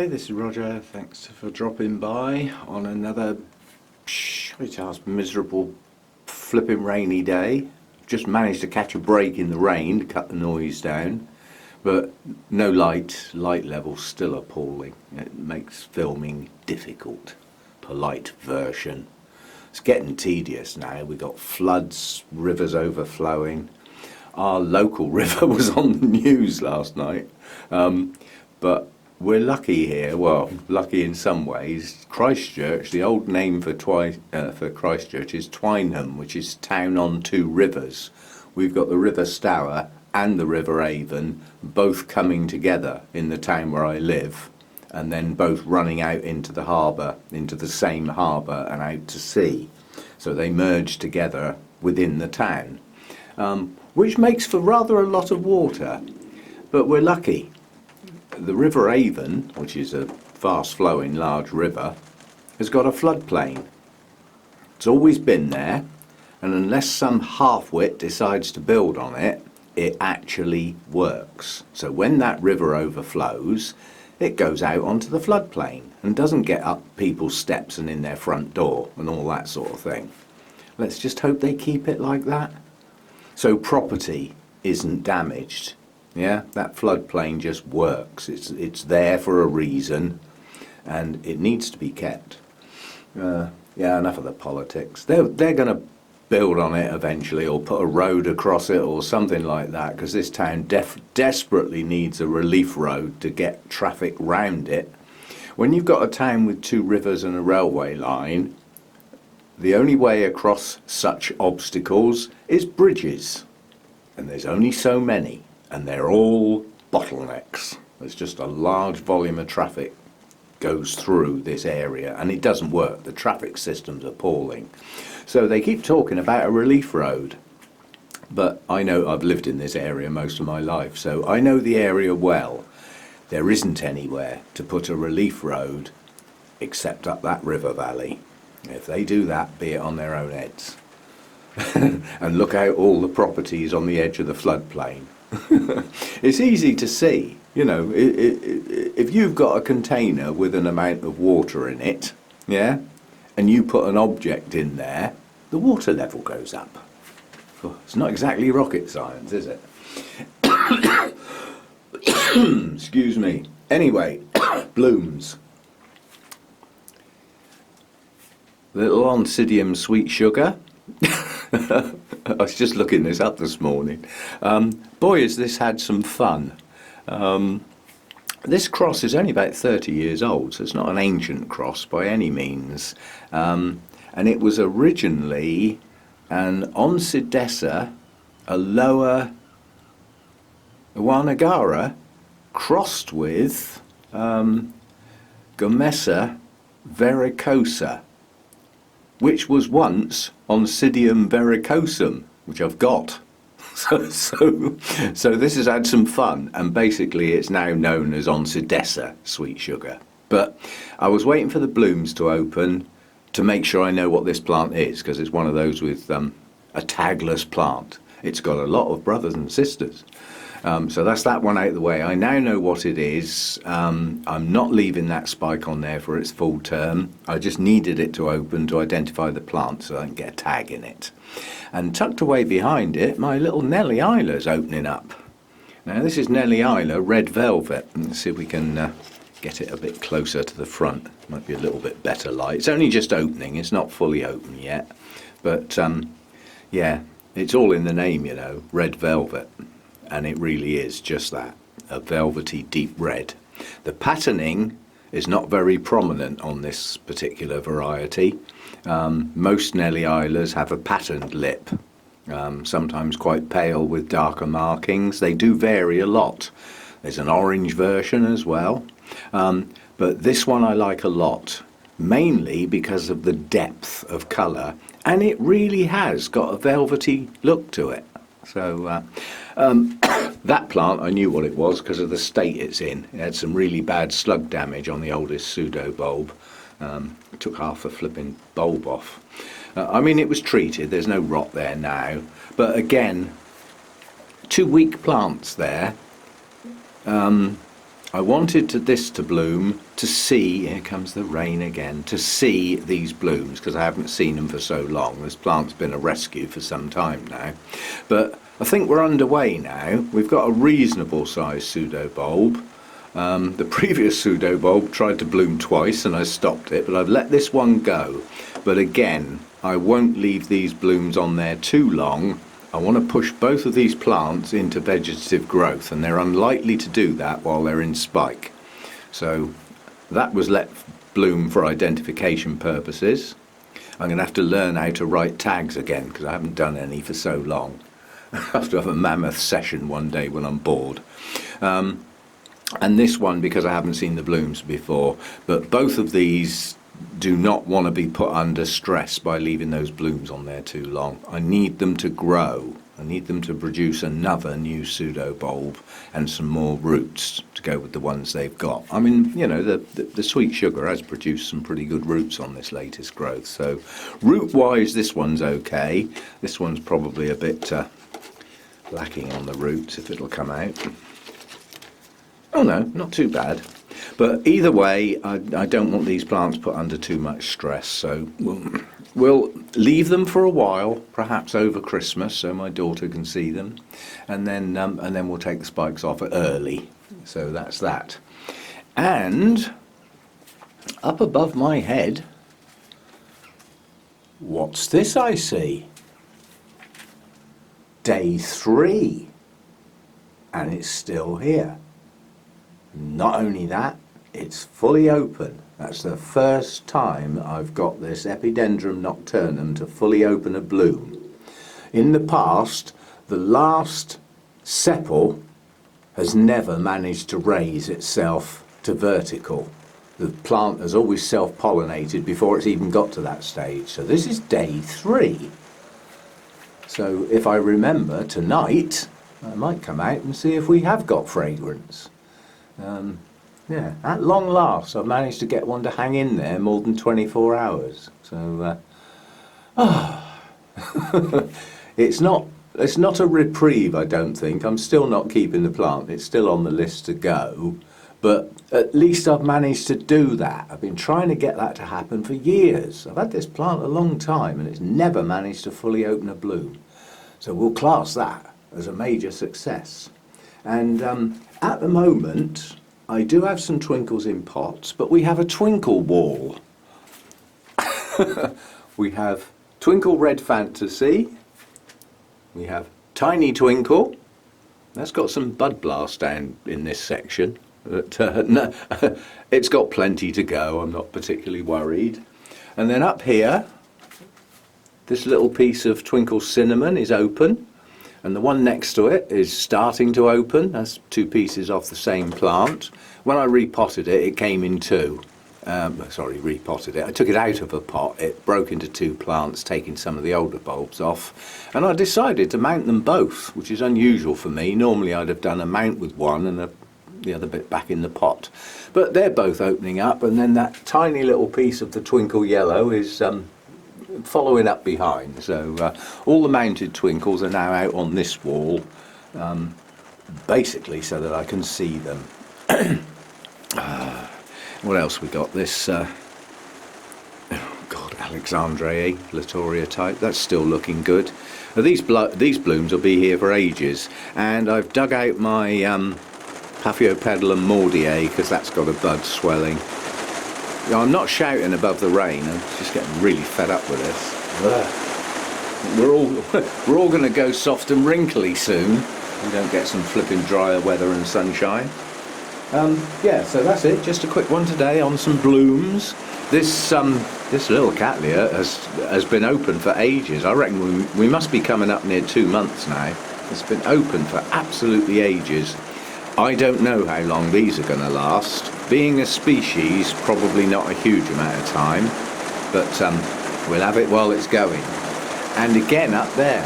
Hi, this is Roger. Thanks for dropping by on another miserable flipping rainy day. Just managed to catch a break in the rain to cut the noise down, but no light level still appalling. It makes filming difficult. Polite version. It's getting tedious now. We got floods, rivers overflowing. Our local river was on the news last night, but we're lucky here. Well, lucky in some ways. Christchurch, the old name for Christchurch is Twynham, which is town on two rivers. We've got the River Stour and the River Avon, both coming together in the town where I live, and then both running out into the harbour, into the same harbour and out to sea. So they merge together within the town, which makes for rather a lot of water. But we're lucky. The River Avon, which is a fast-flowing large river, has got a floodplain. It's always been there, and unless some half-wit decides to build on it, it actually works. So when that river overflows, it goes out onto the floodplain and doesn't get up people's steps and in their front door and all that sort of thing. Let's just hope they keep it like that. So property isn't damaged. Yeah, that floodplain just works. It's there for a reason, and it needs to be kept. Yeah, enough of the politics. They're going to build on it eventually, or put a road across it, or something like that, because this town desperately needs a relief road to get traffic round it. When you've got a town with two rivers and a railway line, the only way across such obstacles is bridges, and there's only so many. And they're all bottlenecks. There's just a large volume of traffic goes through this area, and it doesn't work. The traffic system's appalling. So they keep talking about a relief road. But I know, I've lived in this area most of my life, so I know the area well. There isn't anywhere to put a relief road except up that river valley. If they do that, be it on their own heads. And look out all the properties on the edge of the floodplain. It's easy to see, you know, if you've got a container with an amount of water in it, yeah, and you put an object in there, the water level goes up. It's not exactly rocket science, is it? Excuse me. Anyway, blooms. Little Oncidium sweet sugar. I was just looking this up this morning. Boy, has this had some fun. This cross is only about 30 years old, so it's not an ancient cross by any means. And it was originally an Oncidessa, a lower Iwanagara, crossed with Gomessa vericosa, which was once Oncidium vericosum, which I've got. So this has had some fun, and basically it's now known as Oncidessa sweet sugar. But I was waiting for the blooms to open to make sure I know what this plant is, because it's one of those with a tagless plant. It's got a lot of brothers and sisters. So that's that one out of the way. I now know what it is. I'm not leaving that spike on there for its full term. I just needed it to open to identify the plant so I can get a tag in it. And tucked away behind it, my little Nellie Isla's opening up. Now this is Nellie Isla Red Velvet. Let's see if we can get it a bit closer to the front. Might be a little bit better light. It's only just opening. It's not fully open yet. But yeah, it's all in the name, you know, Red Velvet. And it really is just that, a velvety deep red. The patterning is not very prominent on this particular variety. Most Nellie Islas have a patterned lip, sometimes quite pale with darker markings. They do vary a lot. There's an orange version as well, but this one I like a lot, mainly because of the depth of colour, and it really has got a velvety look to it. So that plant, I knew what it was because of the state it's in. It had some really bad slug damage on the oldest pseudo bulb. It took half a flipping bulb off. I mean, it was treated, there's no rot there now. But again, two weak plants there. I wanted this to bloom to see, here comes the rain again, to see these blooms, because I haven't seen them for so long. This plant's been a rescue for some time now. But I think we're underway now. We've got a reasonable sized pseudobulb. The previous pseudobulb tried to bloom twice and I stopped it, but I've let this one go. But again, I won't leave these blooms on there too long. I want to push both of these plants into vegetative growth, and they're unlikely to do that while they're in spike. So that was let bloom for identification purposes. I'm going to have to learn how to write tags again, because I haven't done any for so long. I have to have a mammoth session one day when I'm bored. And this one, because I haven't seen the blooms before. But both of these do not want to be put under stress by leaving those blooms on there too long. I need them to grow. I need them to produce another new pseudobulb and some more roots to go with the ones they've got. I mean, you know, the sweet sugar has produced some pretty good roots on this latest growth. So root-wise, this one's okay. This one's probably a bit lacking on the roots, if it'll come out. Oh no, not too bad. But either way, I don't want these plants put under too much stress, so we'll leave them for a while, perhaps over Christmas, so my daughter can see them, and then we'll take the spikes off early. So that's that. And up above my head, what's this I see? Day 3, and it's still here. Not only that, it's fully open. That's the first time I've got this Epidendrum nocturnum to fully open a bloom. In the past, the last sepal has never managed to raise itself to vertical. The plant has always self-pollinated before it's even got to that stage. So this is day 3. So if I remember tonight, I might come out and see if we have got fragrance. Yeah, at long last, I've managed to get one to hang in there more than 24 hours. So, it's not a reprieve, I don't think. I'm still not keeping the plant. It's still on the list to go. But at least I've managed to do that. I've been trying to get that to happen for years. I've had this plant a long time and it's never managed to fully open a bloom. So we'll class that as a major success. And at the moment, I do have some twinkles in pots, but we have a twinkle wall. We have Twinkle Red Fantasy. We have Tiny Twinkle. That's got some bud blast down in this section. But, no, it's got plenty to go. I'm not particularly worried. And then up here, this little piece of Twinkle Cinnamon is open. And the one next to it is starting to open. That's 2 pieces off the same plant. When I repotted it, it came in 2. Repotted it. I took it out of a pot. It broke into 2 plants, taking some of the older bulbs off. And I decided to mount them both, which is unusual for me. Normally I'd have done a mount with one and the other bit back in the pot. But they're both opening up, and then that tiny little piece of the Twinkle Yellow is following up behind. So all the mounted twinkles are now out on this wall, basically so that I can see them. What else we got? This Alexandre Latoria type, that's still looking good. Now, these blooms will be here for ages, and I've dug out my Paphiopedilum mordier because that's got a bud swelling. I'm not shouting above the rain. I'm just getting really fed up with this. We're all going to go soft and wrinkly soon. We don't get some flipping drier weather and sunshine. Yeah, so that's it. Just a quick one today on some blooms. This little Cattleya has been open for ages. I reckon we must be coming up near 2 months now. It's been open for absolutely ages. I don't know how long these are going to last. Being a species, probably not a huge amount of time, but we'll have it while it's going. And again up there,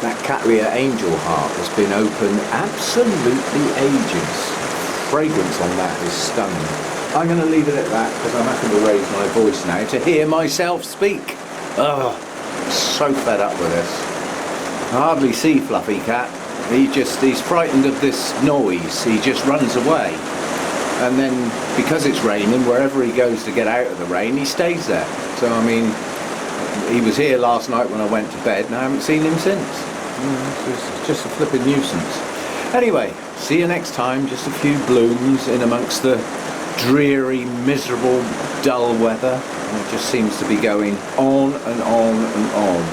that Cattleya Angel Heart has been open absolutely ages. Fragrance on that is stunning. I'm going to leave it at that because I'm having to raise my voice now to hear myself speak. Oh, I'm so fed up with this. I hardly see Fluffy Cat. He's frightened of this noise. He just runs away. and then because it's raining, wherever he goes to get out of the rain, he stays there. So I mean, he was here last night when I went to bed, and I haven't seen him since. It's just a flipping nuisance. Anyway, see you next time. Just a few blooms in amongst the dreary, miserable, dull weather. And it just seems to be going on and on and on.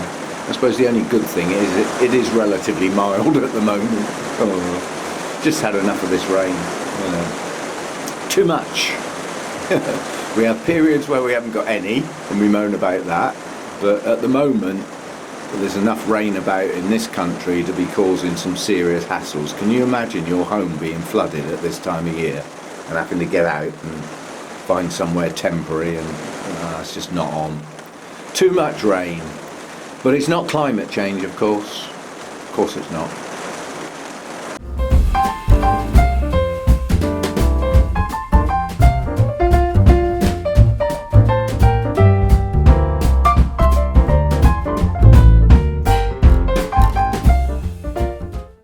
I suppose the only good thing is it is relatively mild at the moment. Oh, just had enough of this rain. You know, too much. We have periods where we haven't got any, and we moan about that. But at the moment, there's enough rain about in this country to be causing some serious hassles. Can you imagine your home being flooded at this time of year and having to get out and find somewhere temporary? And it's just not on. Too much rain. But it's not climate change, of course. Of course it's not.